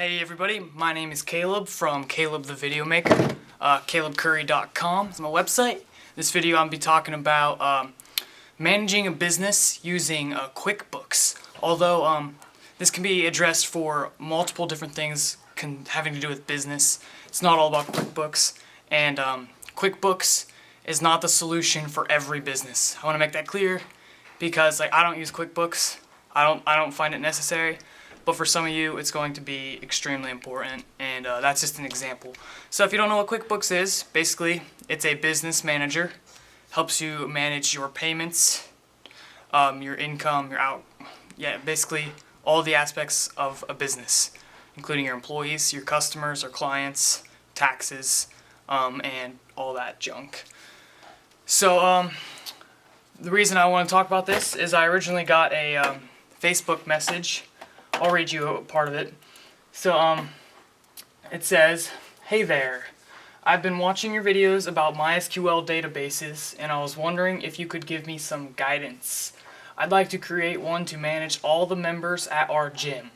Hey everybody, my name is Caleb from Caleb the Video Maker. CalebCurry.com is my website. This video I'll be talking about managing a business using QuickBooks. Although this can be addressed for multiple different things having to do with business, it's not all about QuickBooks. And QuickBooks is not the solution for every business. I want to make that clear because I don't use QuickBooks. I don't find it necessary. But for some of you, it's going to be extremely important, and that's just an example. So if you don't know what QuickBooks is, basically, it's a business manager. Helps you manage your payments, your income, basically all the aspects of a business, including your employees, your customers or clients, taxes, and all that junk. So the reason I want to talk about this is I originally got a Facebook message. I'll read you a part of it. So, it says, "Hey there, I've been watching your videos about MySQL databases, and I was wondering if you could give me some guidance. I'd like to create one to manage all the members at our gym."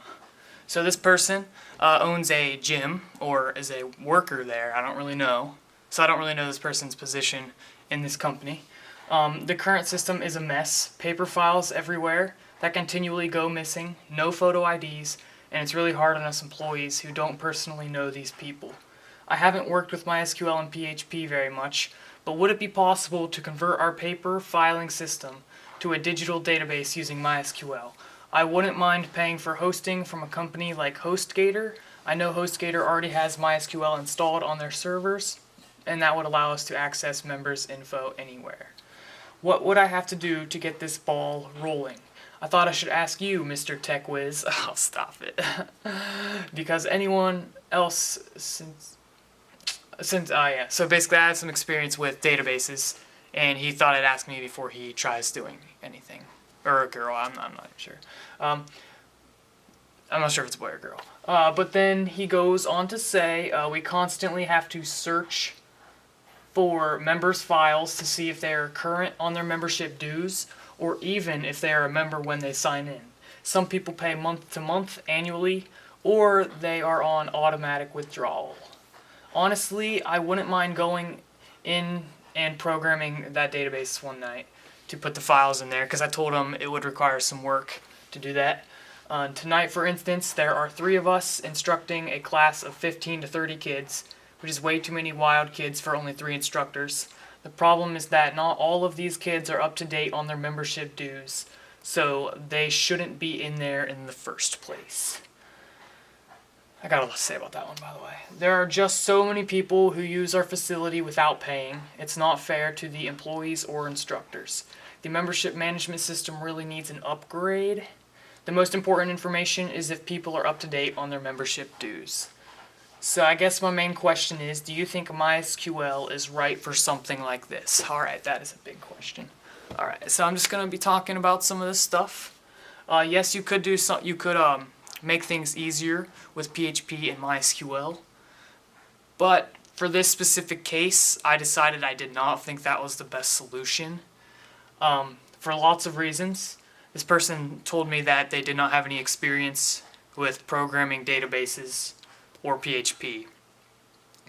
So this person owns a gym, or is a worker there, I don't really know. So I don't really know this person's position in this company. The current system is a mess, paper files everywhere that continually go missing, no photo IDs, and it's really hard on us employees who don't personally know these people. I haven't worked with MySQL and PHP very much, but would it be possible to convert our paper filing system to a digital database using MySQL? I wouldn't mind paying for hosting from a company like HostGator. I know HostGator already has MySQL installed on their servers, and that would allow us to access members' info anywhere. What would I have to do to get this ball rolling? I thought I should ask you, Mr. Tech Whiz. Oh, stop it. Because anyone else So basically I have some experience with databases, and he thought I'd ask me before he tries doing anything. Or a girl, I'm not sure. I'm not sure if it's a boy or girl. But then he goes on to say, we constantly have to search for members' files to see if they are current on their membership dues, or even if they are a member when they sign in. Some people pay month to month, annually, or they are on automatic withdrawal. Honestly, I wouldn't mind going in and programming that database one night to put the files in there, because I told him it would require some work to do that. Tonight, for instance, there are 3 of us instructing a class of 15 to 30 kids, which is way too many wild kids for only 3 instructors. The problem is that not all of these kids are up to date on their membership dues, so they shouldn't be in there in the first place. I got a lot to say about that one, by the way. There are just so many people who use our facility without paying. It's not fair to the employees or instructors. The membership management system really needs an upgrade. The most important information is if people are up to date on their membership dues. So I guess my main question is, do you think MySQL is right for something like this? Alright, that is a big question. Alright, so I'm just going to be talking about some of this stuff. Yes, you could make things easier with PHP and MySQL. But for this specific case, I decided I did not think that was the best solution. For lots of reasons. This person told me that they did not have any experience with programming databases or PHP.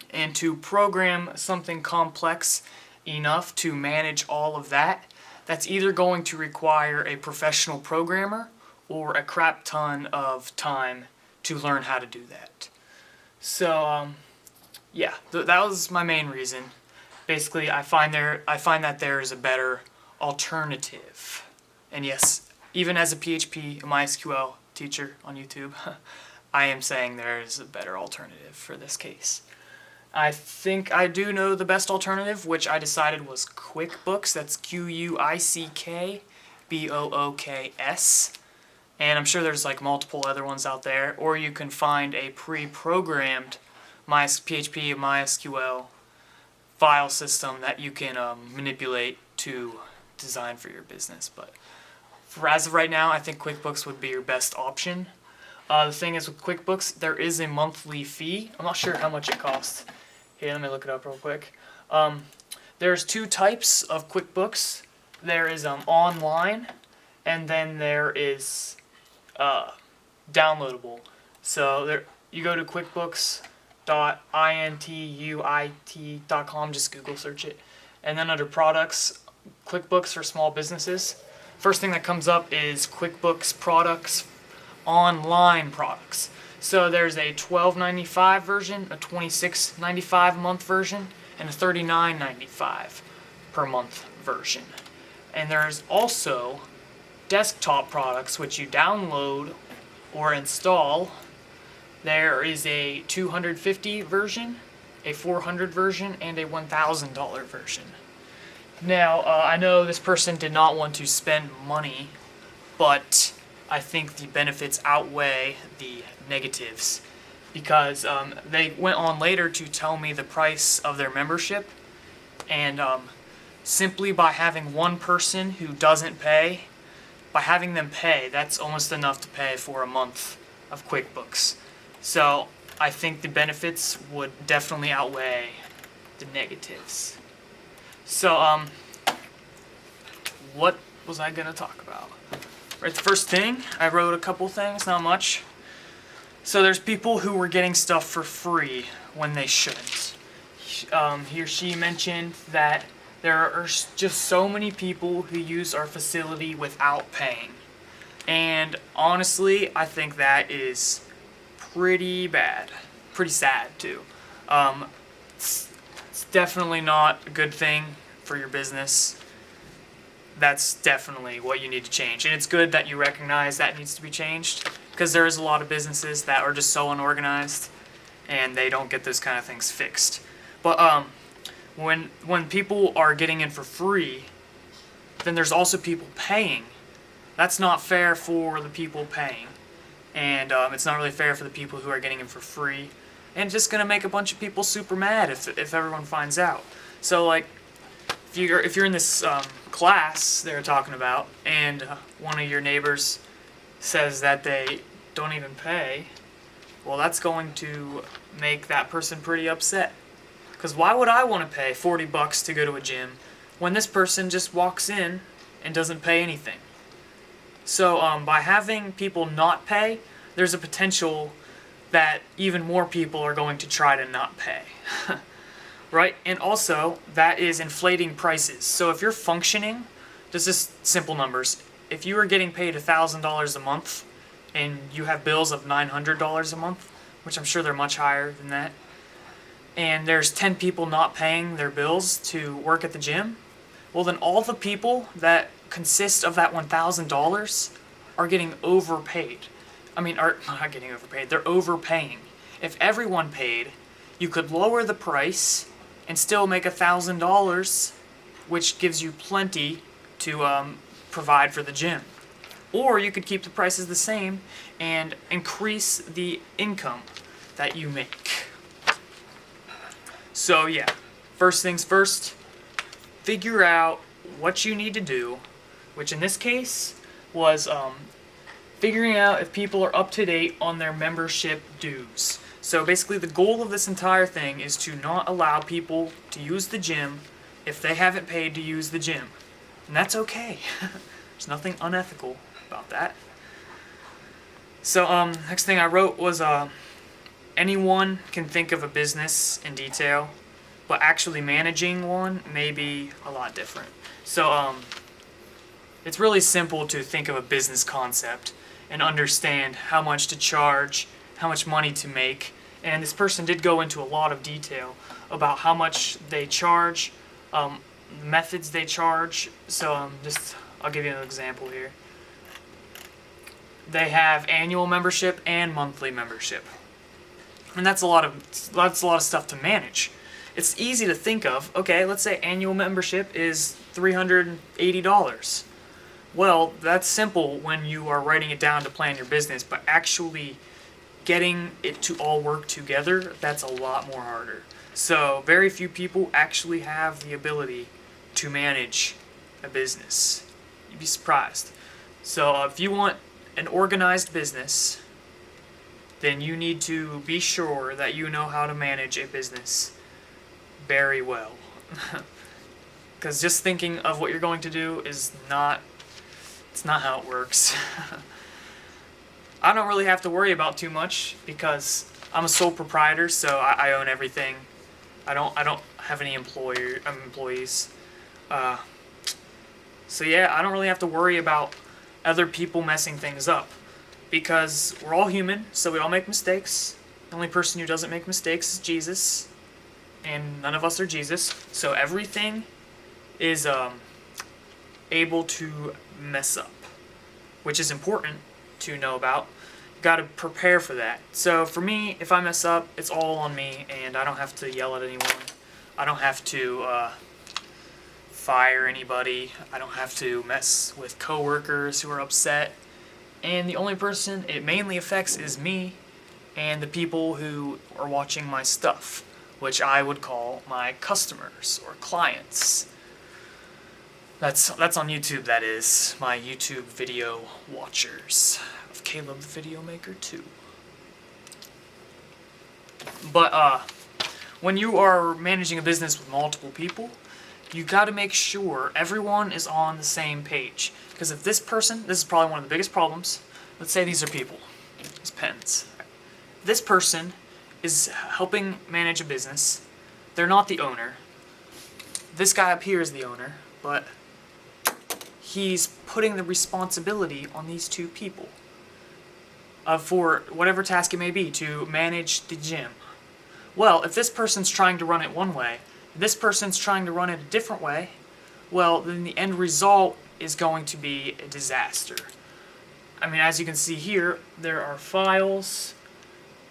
And to program something complex enough to manage all of that, that's either going to require a professional programmer or a crap ton of time to learn how to do that. So, that was my main reason. Basically, I find that there is a better alternative. And yes, even as a PHP, a MySQL teacher on YouTube, I am saying there is a better alternative for this case. I think I do know the best alternative, which I decided was QuickBooks. That's QuickBooks. And I'm sure there's multiple other ones out there. Or you can find a pre-programmed PHP and MySQL file system that you can manipulate to design for your business. But as of right now, I think QuickBooks would be your best option. The thing is with QuickBooks, there is a monthly fee. I'm not sure how much it costs. Here, let me look it up real quick. There's 2 types of QuickBooks. There is online, and then there is downloadable. So you go to quickbooks.intuit.com, just Google search it, and then under products, QuickBooks for small businesses. First thing that comes up is QuickBooks products, online products. So there's a $12.95 version, a $26.95 month version, and a $39.95 per month version. And there's also desktop products which you download or install. There is a $250 version, a $400 version, and a $1,000 version. Now, I know this person did not want to spend money, but I think the benefits outweigh the negatives, because they went on later to tell me the price of their membership, and simply by having one person who doesn't pay, by having them pay, that's almost enough to pay for a month of QuickBooks. So I think the benefits would definitely outweigh the negatives. So what was I gonna talk about? Right, the first thing, I wrote a couple things, not much. So there's people who were getting stuff for free when they shouldn't. He or she mentioned that there are just so many people who use our facility without paying. And honestly, I think that is pretty bad. Pretty sad, too. It's definitely not a good thing for your business. That's definitely what you need to change. And it's good that you recognize that needs to be changed, because there is a lot of businesses that are just so unorganized and they don't get those kind of things fixed. But when people are getting in for free, then there's also people paying. That's not fair for the people paying. And it's not really fair for the people who are getting in for free. And it's just going to make a bunch of people super mad if everyone finds out. So, like, if you're in this class they're talking about, and one of your neighbors says that they don't even pay, well, that's going to make that person pretty upset. Because why would I want to pay $40 to go to a gym when this person just walks in and doesn't pay anything? So by having people not pay, there's a potential that even more people are going to try to not pay. Right? And also, that is inflating prices. So if you're functioning, this is simple numbers. If you are getting paid $1,000 a month and you have bills of $900 a month, which I'm sure they're much higher than that, and there's 10 people not paying their bills to work at the gym, well, then all the people that consist of that $1,000 are getting overpaid. I mean, are not getting overpaid, they're overpaying. If everyone paid, you could lower the price and still make $1,000, which gives you plenty to provide for the gym. Or you could keep the prices the same and increase the income that you make. So yeah, first things first, figure out what you need to do, which in this case was figuring out if people are up to date on their membership dues. So basically the goal of this entire thing is to not allow people to use the gym if they haven't paid to use the gym. And that's okay. There's nothing unethical about that. So next thing I wrote was anyone can think of a business in detail, but actually managing one may be a lot different. So it's really simple to think of a business concept and understand how much to charge, how much money to make. And this person did go into a lot of detail about how much they charge, methods they charge. So I'll give you an example here. They have annual membership and monthly membership. And that's a lot of stuff to manage. It's easy to think of, okay, let's say annual membership is $380. Well, that's simple when you are writing it down to plan your business, but actually getting it to all work together, that's a lot more harder. So very few people actually have the ability to manage a business. You'd be surprised. So if you want an organized business, then you need to be sure that you know how to manage a business very well. Because just thinking of what you're going to do is not how it works. I don't really have to worry about too much because I'm a sole proprietor, so I own everything. I don't have any employees. Uh, so yeah, I don't really have to worry about other people messing things up because we're all human, so we all make mistakes. The only person who doesn't make mistakes is Jesus, and none of us are Jesus. So everything is able to mess up, which is important to know about. You got to prepare for that. So for me, if I mess up, it's all on me, and I don't have to yell at anyone. I don't have to fire anybody. I don't have to mess with coworkers who are upset. And the only person it mainly affects is me and the people who are watching my stuff, which I would call my customers or clients. That's on YouTube, that is. My YouTube video watchers of Caleb the Video Maker 2. But when you are managing a business with multiple people, you got to make sure everyone is on the same page. Because if this is probably one of the biggest problems. Let's say these are people, these pens. This person is helping manage a business. They're not the owner. This guy up here is the owner, but he's putting the responsibility on these two people for whatever task it may be to manage the gym. Well, if this person's trying to run it one way, this person's trying to run it a different way, well, then the end result is going to be a disaster. I mean, as you can see here, there are files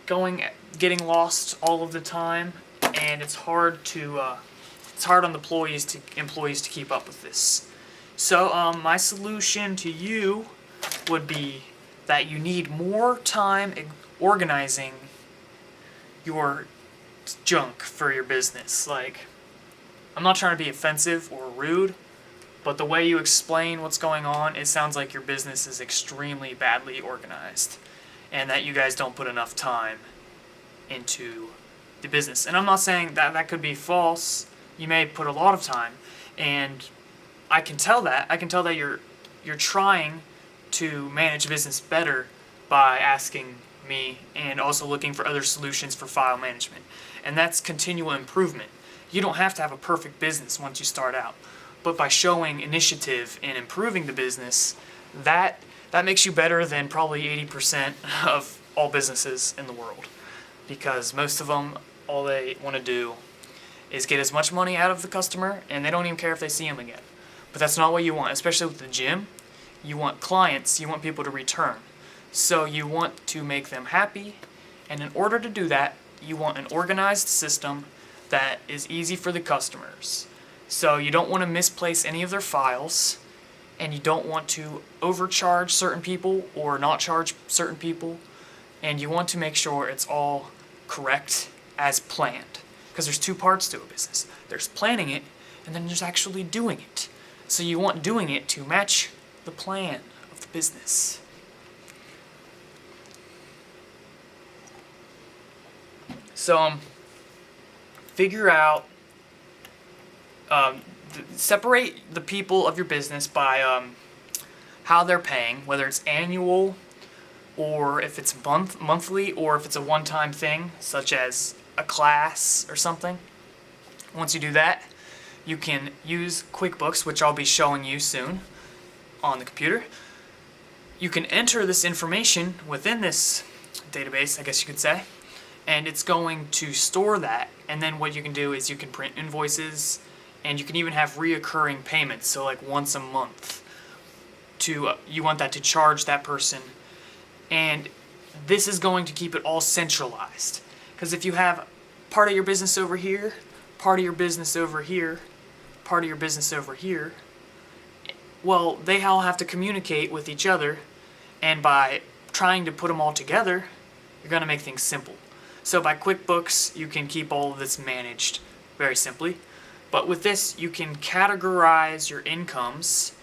getting lost all of the time, and it's hard on the employees to keep up with this. So my solution to you would be that you need more time organizing your junk for your business. Like, I'm not trying to be offensive or rude, but the way you explain what's going on, it sounds like your business is extremely badly organized and that you guys don't put enough time into the business. And I'm not saying that could be false. You may put a lot of time, and I can tell that. I can tell that you're trying to manage a business better by asking me and also looking for other solutions for file management. And that's continual improvement. You don't have to have a perfect business once you start out. But by showing initiative in improving the business, that makes you better than probably 80% of all businesses in the world. Because most of them, all they want to do is get as much money out of the customer, and they don't even care if they see him again. But that's not what you want, especially with the gym. You want clients, you want people to return. So you want to make them happy, and in order to do that, you want an organized system that is easy for the customers. So you don't want to misplace any of their files, and you don't want to overcharge certain people or not charge certain people, and you want to make sure it's all correct as planned. Because there's two parts to a business. There's planning it, and then there's actually doing it. So you want doing it to match the plan of the business. So figure out, separate the people of your business by how they're paying, whether it's annual or if it's monthly or if it's a one-time thing, such as a class or something. Once you do that, you can use Quickbooks, which I'll be showing you soon on the computer. You can enter this information within this database, I guess you could say, and it's going to store that. And then what you can do is you can print invoices, and you can even have reoccurring payments, so like once a month. You want that to charge that person, and this is going to keep it all centralized. Because if you have part of your business over here, part of your business over here, part of your business over here, well, they all have to communicate with each other, and by trying to put them all together, you're going to make things simple. So by QuickBooks, you can keep all of this managed very simply. But with this, you can categorize your incomes.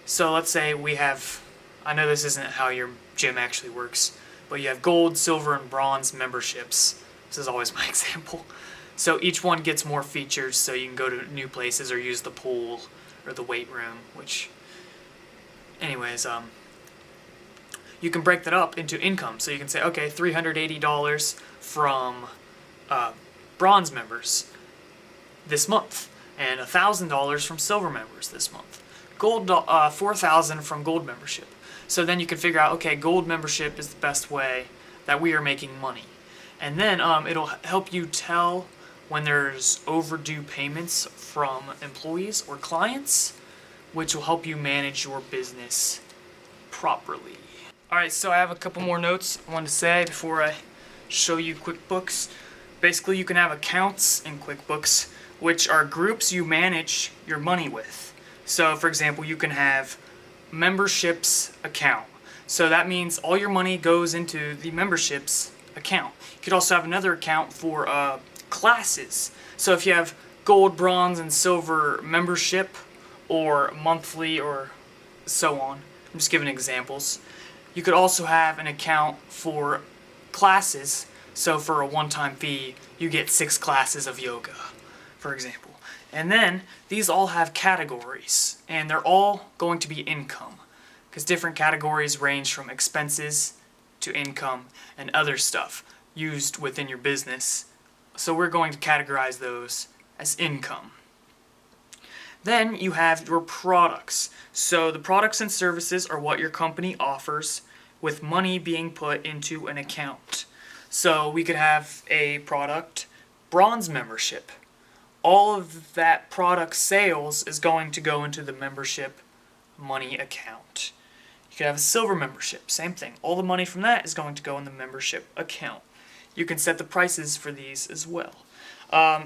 So let's say we have, I know this isn't how your gym actually works, but you have gold, silver, and bronze memberships. This is always my example. So each one gets more features, so you can go to new places or use the pool or the weight room, which, anyways, you can break that up into income. So you can say, okay, $380 from bronze members this month, and $1,000 from silver members this month. $4,000 from gold membership. So then you can figure out, okay, gold membership is the best way that we are making money. And then it'll help you tell when there's overdue payments from employees or clients, which will help you manage your business properly. Alright, so I have a couple more notes I wanted to say before I show you QuickBooks. Basically, you can have accounts in QuickBooks, which are groups you manage your money with. So, for example, you can have memberships account. So that means all your money goes into the memberships account. You could also have another account for classes. So if you have gold, bronze, and silver membership, or monthly, or so on. I'm just giving examples. You could also have an account for classes. So for a one-time fee, you get 6 classes of yoga, for example. And then these all have categories, and they're all going to be income, because different categories range from expenses to income and other stuff used within your business. So we're going to categorize those as income. Then you have your products. So the products and services are what your company offers, with money being put into an account. So we could have a product, bronze membership. All of that product sales is going to go into the membership money account. You could have a silver membership, same thing. All the money from that is going to go in the membership account. You can set the prices for these as well.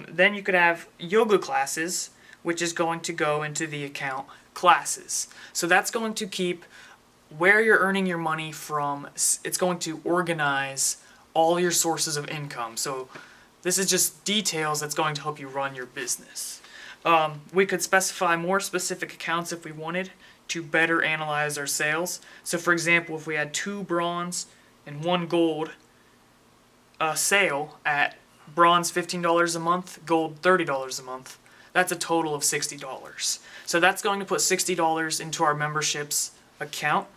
Then you could have yoga classes, which is going to go into the account classes. So that's going to keep where you're earning your money from. It's going to organize all your sources of income. So this is just details that's going to help you run your business. We could specify more specific accounts if we wanted to better analyze our sales. So for example, if we had 2 bronze and 1 gold sale at bronze $15 a month, gold $30 a month, that's a total of $60. So that's going to put $60 into our memberships account,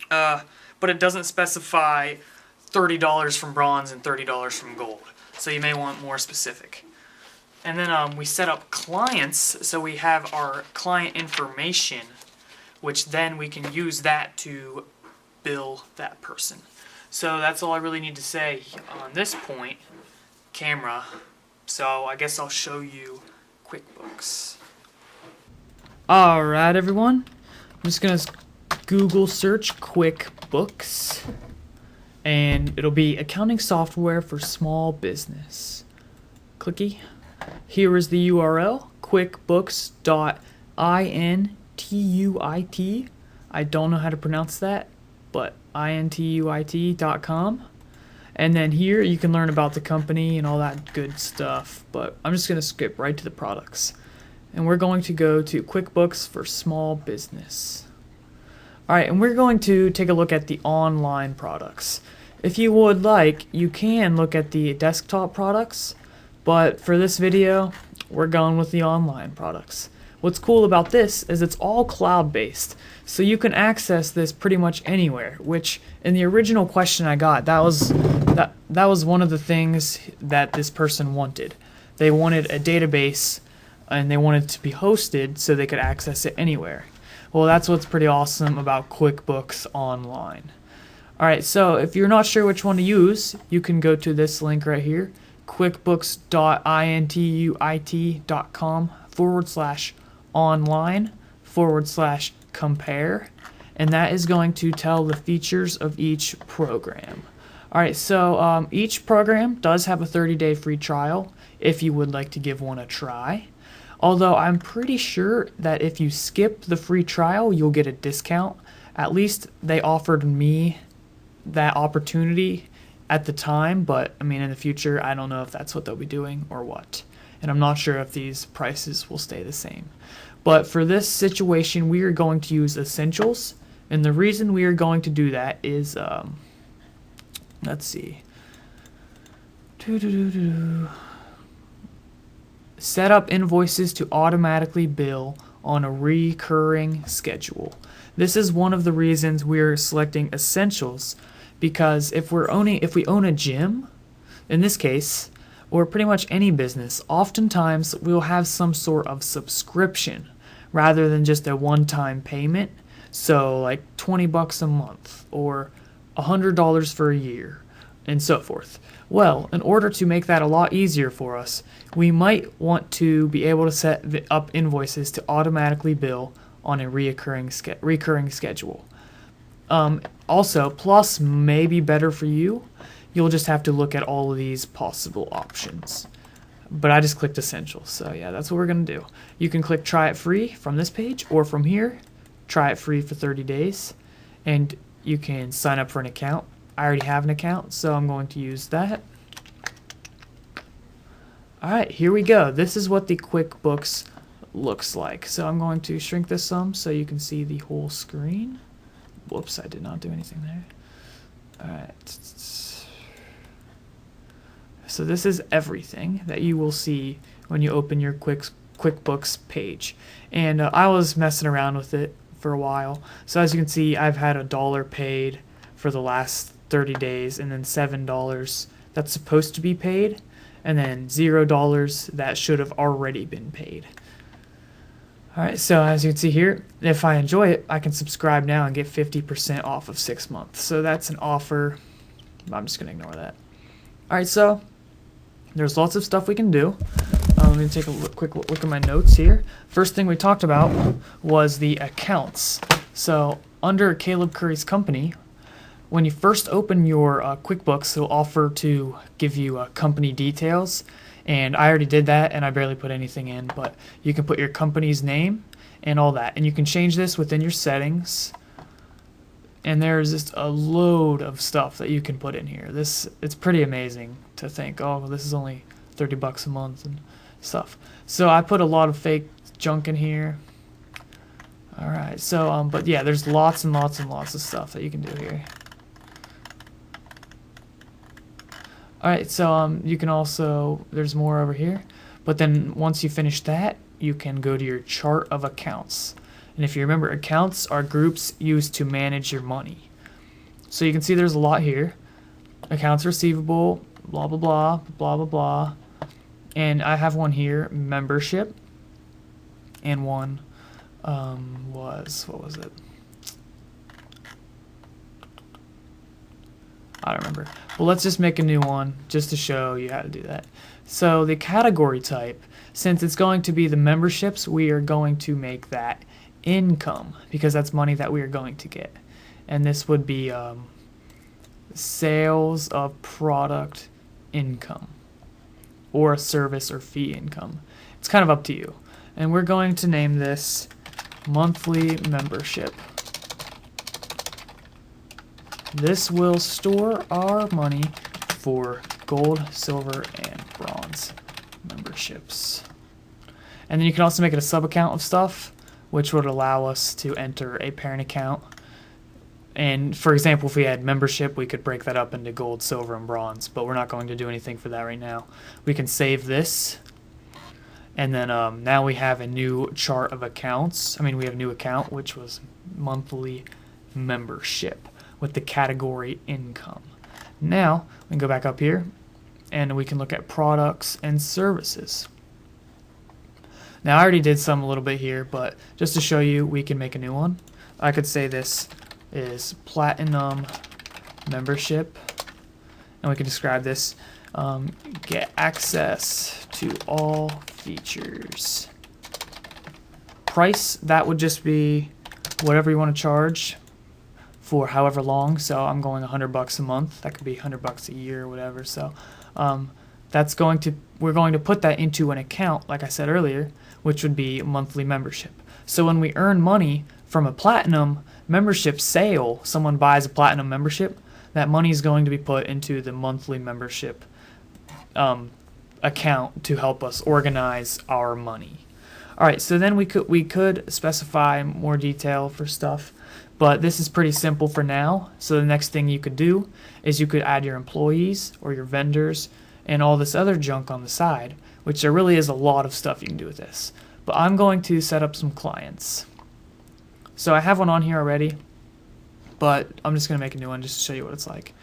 but it doesn't specify $30 from bronze and $30 from gold. So you may want more specific. And then we set up clients, so we have our client information, which then we can use that to bill that person. So that's all I really need to say on this point, camera. So I guess I'll show you QuickBooks. Alright everyone, I'm just going to Google search QuickBooks, and it'll be accounting software for small business. Clicky. Here is the URL, quickbooks.intuit. I don't know how to pronounce that, but intuit.com. And then here you can learn about the company and all that good stuff, but I'm just going to skip right to the products. And we're going to go to QuickBooks for small business. Alright, and we're going to take a look at the online products. If you would like, you can look at the desktop products, but for this video, we're going with the online products. What's cool about this is it's all cloud-based, so you can access this pretty much anywhere, which in the original question I got, that was one of the things that this person wanted. They wanted a database and they wanted it to be hosted so they could access it anywhere. Well, that's what's pretty awesome about QuickBooks Online. Alright, so if you're not sure which one to use, you can go to this link right here, quickbooks.intuit.com/online/compare, and that is going to tell the features of each program. Alright, so each program does have a 30-day free trial if you would like to give one a try. Although I'm pretty sure that if you skip the free trial, you'll get a discount. At least they offered me that opportunity at the time, but I mean in the future, I don't know if that's what they'll be doing or what. And I'm not sure if these prices will stay the same. But for this situation, we are going to use Essentials. And the reason we are going to do that is, let's see. Set up invoices to automatically bill on a recurring schedule. This is one of the reasons we're selecting Essentials, because if we own a gym, in this case, or pretty much any business, oftentimes we'll have some sort of subscription rather than just a one-time payment. So like $20 a month or $100 for a year and so forth. Well, in order to make that a lot easier for us, we might want to be able to set up Invoices to automatically bill on a recurring schedule. Also, plus maybe better for you, you'll just have to look at all of these possible options. But I just clicked Essentials, so yeah, that's what we're going to do. You can click Try It Free from this page, or from here, Try It Free for 30 days, and you can sign up for an account. I already have an account, so I'm going to use that. Alright, here we go. This is what the QuickBooks looks like. So I'm going to shrink this some so you can see the whole screen. Whoops, I did not do anything there. Alright. So this is everything that you will see when you open your QuickBooks page. And I was messing around with it for a while. So as you can see, I've had $1 paid for the last 30 days, and then $7 that's supposed to be paid, and then $0 that should have already been paid. Alright, so as you can see here, if I enjoy it, I can subscribe now and get 50% off of 6 months. So that's an offer. I'm just going to ignore that. Alright, so there's lots of stuff we can do. Let me take a quick look at my notes here. First thing we talked about was the accounts. So under Caleb Curry's company, when you first open your QuickBooks, it'll offer to give you company details. And I already did that, and I barely put anything in. But you can put your company's name and all that. And you can change this within your settings. And there's just a load of stuff that you can put in here. It's pretty amazing to think, oh, this is only $30 a month and stuff. So I put a lot of fake junk in here. Alright, so, but yeah, there's lots and lots and lots of stuff that you can do here. Alright, so you can also, there's more over here, but then once you finish that, you can go to your chart of accounts. And if you remember, accounts are groups used to manage your money. So you can see there's a lot here. Accounts receivable, blah, blah, blah, blah, blah, blah. And I have one here, membership. And one what was it? I don't remember. Well, let's just make a new one just to show you how to do that. So the category type, since it's going to be the memberships, we are going to make that income because that's money that we are going to get. And this would be sales of product income or a service or fee income. It's kind of up to you. And we're going to name this monthly membership. This will store our money for gold, silver, and bronze memberships. And then you can also make it a sub-account of stuff, which would allow us to enter a parent account. And for example, if we had membership, we could break that up into gold, silver, and bronze, but we're not going to do anything for that right now. We can save this, and then now we have a new chart of accounts. We have a new account, which was monthly membership with the category income. Now, we can go back up here, and we can look at products and services. Now, I already did some a little bit here, but just to show you, we can make a new one. I could say this is Platinum Membership, and we can describe this. Get access to all features. Price, that would just be whatever you want to charge for however long. So I'm going $100 a month. That could be $100 a year or whatever. So we're going to put that into an account, like I said earlier, which would be monthly membership. So when we earn money from a platinum membership sale, someone buys a platinum membership, that money is going to be put into the monthly membership account to help us organize our money. All right, so then we could specify more detail for stuff, but this is pretty simple for now. So the next thing you could do is you could add your employees or your vendors and all this other junk on the side, which there really is a lot of stuff you can do with this. but I'm going to set up some clients. So I have one on here already, but I'm just going to make a new one just to show you what it's like.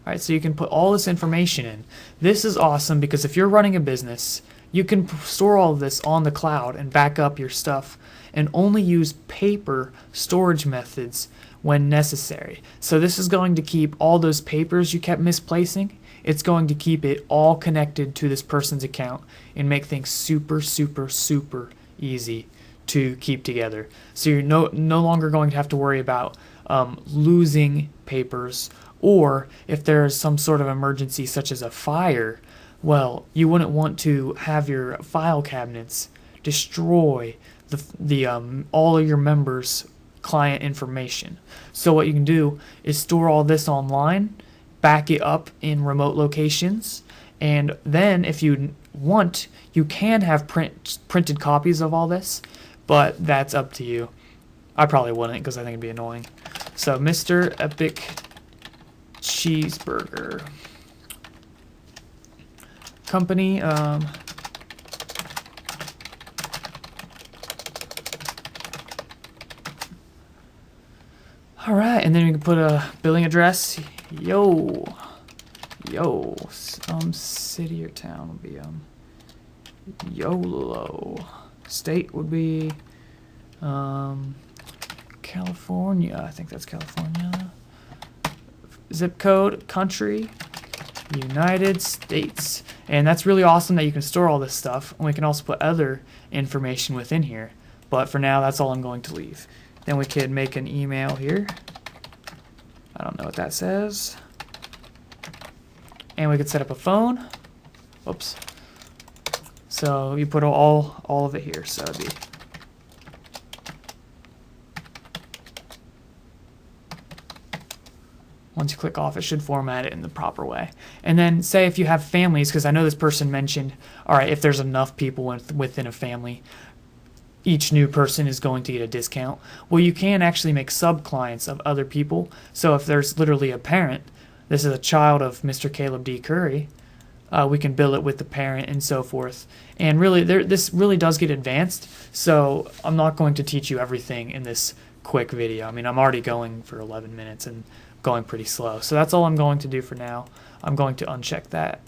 All right, so you can put all this information in. This is awesome because if you're running a business, you can store all of this on the cloud and back up your stuff and only use paper storage methods when necessary. So this is going to keep all those papers you kept misplacing. It's going to keep it all connected to this person's account and make things super, super, super easy to keep together. So you're no longer going to have to worry about losing papers, or if there's some sort of emergency such as a fire, well, you wouldn't want to have your file cabinets destroy all of your members' client information. So what you can do is store all this online, back it up in remote locations, and then if you want, you can have printed copies of all this, but that's up to you. I probably wouldn't because I think it'd be annoying. So Mr. Epic Cheeseburger Company, all right, and then you can put a billing address. City or town would be YOLO. State would be California. I think that's California. Zip code, country, United States. And that's really awesome that you can store all this stuff. And we can also put other information within here. But for now, that's all I'm going to leave. Then we could make an email here. I don't know what that says. And we could set up a phone. Oops. So you put all of it here. So it'd be once you click off, it should format it in the proper way. And then say if you have families, because I know this person mentioned, all right, if there's enough people within a family, each new person is going to get a discount. Well, you can actually make sub-clients of other people. So if there's literally a parent, this is a child of Mr. Caleb D. Curry, we can bill it with the parent and so forth. And really, this really does get advanced. So I'm not going to teach you everything in this quick video. I mean, I'm already going for 11 minutes and going pretty slow. So that's all I'm going to do for now. I'm going to uncheck that.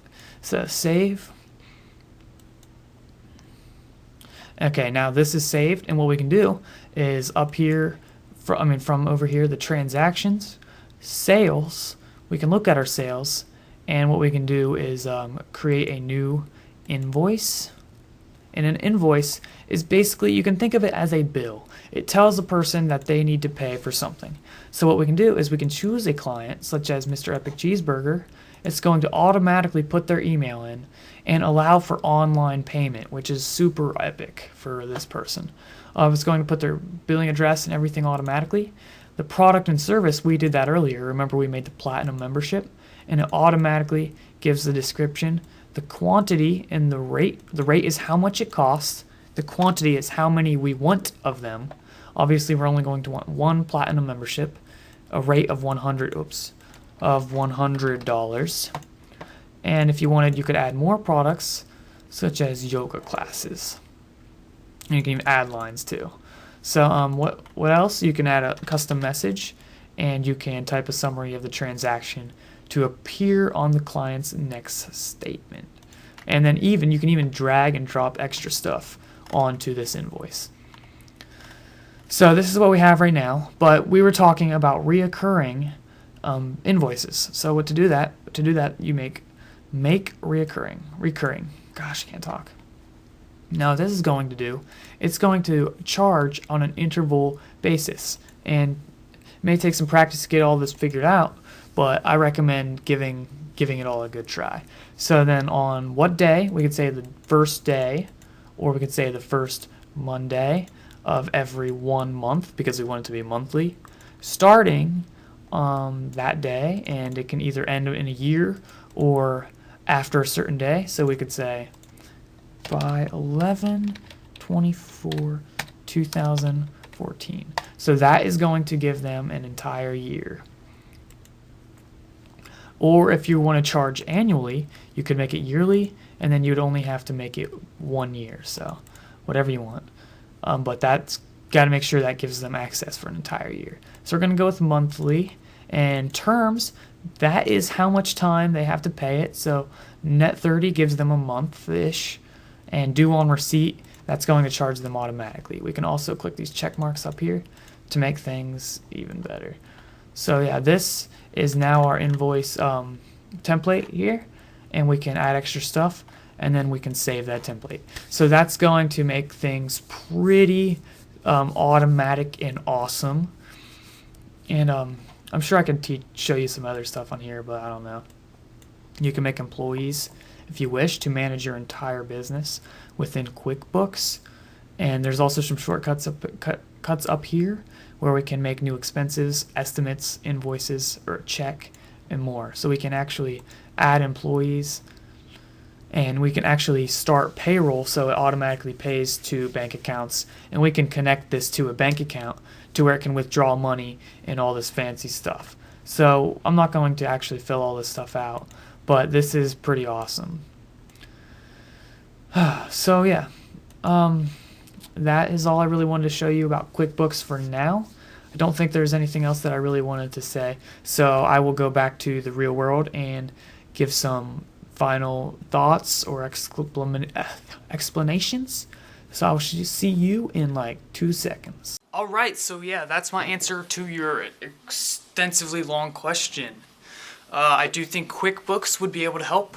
So save. Okay, now this is saved, and what we can do is up here, from over here, the transactions, sales, we can look at our sales, and what we can do is create a new invoice. And an invoice is basically, you can think of it as a bill. It tells the person that they need to pay for something. So what we can do is we can choose a client, such as Mr. Epic Cheeseburger. It's going to automatically put their email in and allow for online payment, which is super epic for this person. It's going to put their billing address and everything automatically. The product and service, we did that earlier. Remember, we made the platinum membership, and it automatically gives the description, the quantity, and the rate. The rate is how much it costs. The quantity is how many we want of them. Obviously, we're only going to want one platinum membership, a rate of $100. And if you wanted, you could add more products, such as yoga classes. And you can even add lines too. So what else? You can add a custom message, and you can type a summary of the transaction to appear on the client's next statement. And then you can even drag and drop extra stuff onto this invoice. So this is what we have right now, but we were talking about reoccurring invoices. So to do that, you make recurring. Gosh, I can't talk. Now this is going to do, it's going to charge on an interval basis, and it may take some practice to get all this figured out, but I recommend giving it all a good try. So then on what day, we could say the first day, or we could say the first Monday of every 1 month, because we want it to be monthly, starting that day, and it can either end in a year or after a certain day. So we could say by 11/24/2014. So that is going to give them an entire year. Or if you want to charge annually, you could make it yearly, and then you'd only have to make it 1 year. So whatever you want. but that's got to make sure that gives them access for an entire year. So we're going to go with monthly. And terms, that is how much time they have to pay it. So net 30 gives them a month-ish. And due on receipt, that's going to charge them automatically. We can also click these check marks up here to make things even better. So yeah, this is now our invoice template here, and we can add extra stuff, and then we can save that template. So that's going to make things pretty automatic and awesome. And I'm sure I can show you some other stuff on here, but I don't know. You can make employees if you wish to manage your entire business within QuickBooks. And there's also some shortcuts up here where we can make new expenses, estimates, invoices, or a check, and more. So we can actually add employees, and we can actually start payroll so it automatically pays to bank accounts, and we can connect this to a bank account to where it can withdraw money and all this fancy stuff. So I'm not going to actually fill all this stuff out, but this is pretty awesome. So yeah, that is all I really wanted to show you about QuickBooks for now. I don't think there's anything else that I really wanted to say, so I will go back to the real world and give some final thoughts or explanations. So I will see you in like 2 seconds. Alright, so yeah, that's my answer to your extensively long question. I do think QuickBooks would be able to help,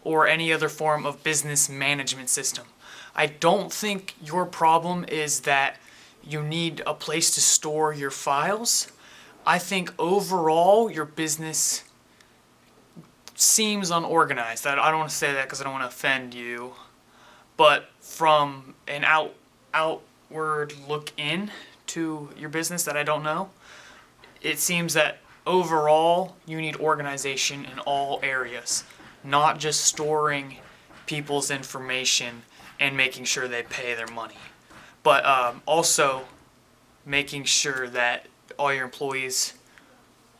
or any other form of business management system. I don't think your problem is that you need a place to store your files. I think overall your business seems unorganized. I don't want to say that because I don't want to offend you, but from an outward look in to your business that I don't know, it seems that overall you need organization in all areas, not just storing people's information and making sure they pay their money, but also making sure that all your employees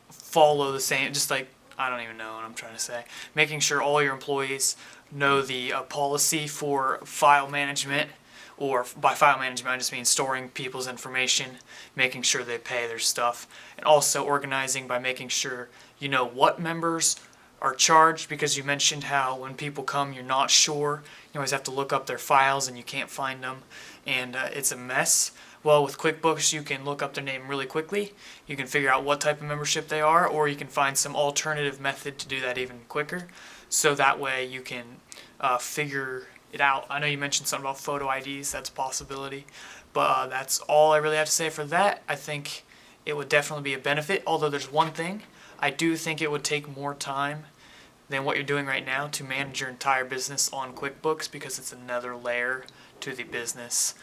follow the same, just like, I don't even know what I'm trying to say, making sure all your employees know the policy for file management, or by file management I just mean storing people's information, making sure they pay their stuff, and also organizing by making sure you know what members are charged, because you mentioned how when people come you're not sure, you always have to look up their files and you can't find them, and it's a mess. Well, with QuickBooks you can look up their name really quickly, you can figure out what type of membership they are, or you can find some alternative method to do that even quicker, so that way you can figure it out. I know you mentioned something about photo IDs, that's a possibility, but that's all I really have to say for that. I think it would definitely be a benefit, although there's one thing, I do think it would take more time than what you're doing right now to manage your entire business on QuickBooks, because it's another layer to the business.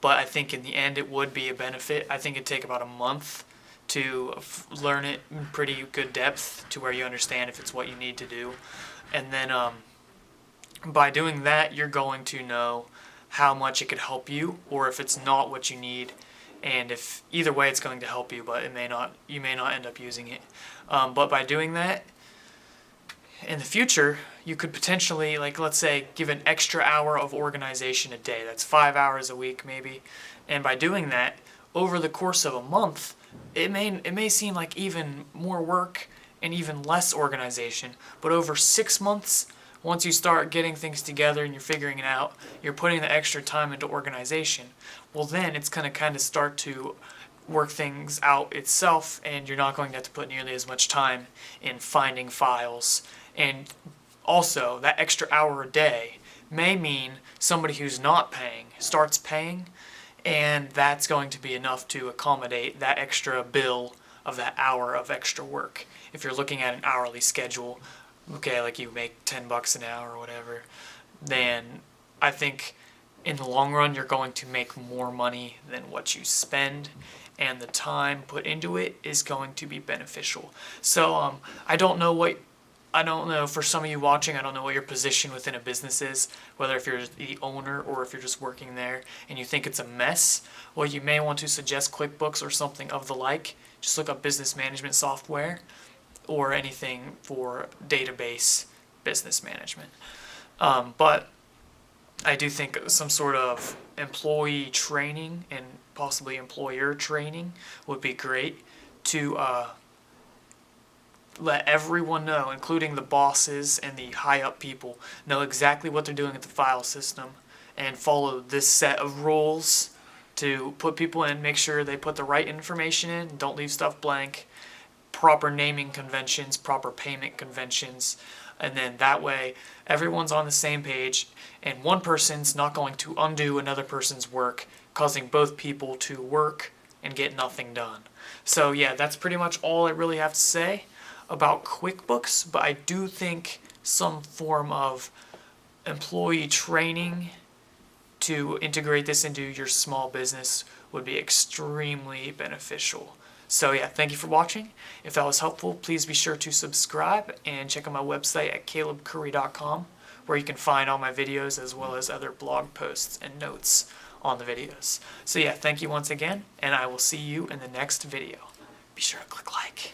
But I think in the end it would be a benefit. I think it'd take about a month to learn it in pretty good depth to where you understand if it's what you need to do. And then by doing that you're going to know how much it could help you, or if it's not what you need. And if either way it's going to help you, but you may not end up using it. But by doing that, in the future, you could potentially, like, let's say, give an extra hour of organization a day. That's 5 hours a week, maybe. And by doing that, over the course of a month, it may seem like even more work and even less organization. But over 6 months, once you start getting things together and you're figuring it out, you're putting the extra time into organization. Well, then it's going to kind of start to work things out itself, and you're not going to have to put nearly as much time in finding files. And also, that extra hour a day may mean somebody who's not paying starts paying, and that's going to be enough to accommodate that extra bill of that hour of extra work. If you're looking at an hourly schedule, okay, like you make $10 an hour or whatever, then I think in the long run you're going to make more money than what you spend, and the time put into it is going to be beneficial. So I don't know, for some of you watching, I don't know what your position within a business is, whether if you're the owner or if you're just working there and you think it's a mess. Well, you may want to suggest QuickBooks or something of the like. Just look up business management software or anything for database business management. But I do think some sort of employee training and possibly employer training would be great to let everyone know, including the bosses and the high-up people, know exactly what they're doing at the file system and follow this set of rules to put people in, make sure they put the right information in, don't leave stuff blank, proper naming conventions, proper payment conventions, and then that way everyone's on the same page and one person's not going to undo another person's work, causing both people to work and get nothing done. So yeah, that's pretty much all I really have to say about QuickBooks, but I do think some form of employee training to integrate this into your small business would be extremely beneficial. So yeah, thank you for watching. If that was helpful, please be sure to subscribe and check out my website at calebcurry.com, where you can find all my videos as well as other blog posts and notes on the videos. So yeah, thank you once again, and I will see you in the next video. Be sure to click like.